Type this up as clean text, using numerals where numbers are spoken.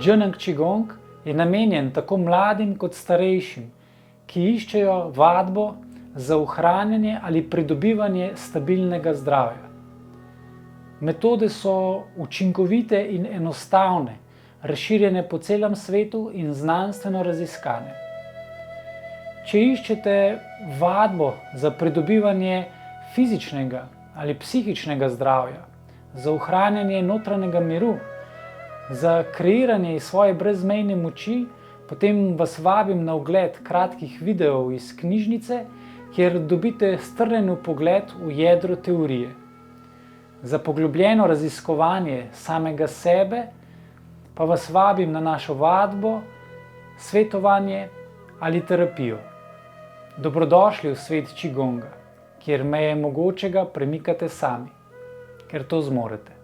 Zheneng Qigong je namenjen tako mladim kot starejšim, ki iščejo vadbo za ohranjanje ali pridobivanje stabilnega zdravja. Metode so učinkovite in enostavne, razširjene po celem svetu in znanstveno raziskane. Če iščete vadbo za pridobivanje fizičnega ali psihičnega zdravja, za ohranjanje notranjega miru, za kreiranje svoje brezmejne moči, potem vas vabim na ogled kratkih videov iz knjižnice, kjer dobite strnjen vpogled v jedro teorije. Za poglobljeno raziskovanje samega sebe pa vas vabim na našo vadbo, svetovanje ali terapijo. Dobrodošli v svet Qigonga, kjer meje mogočega premikate sami, ker to zmorete.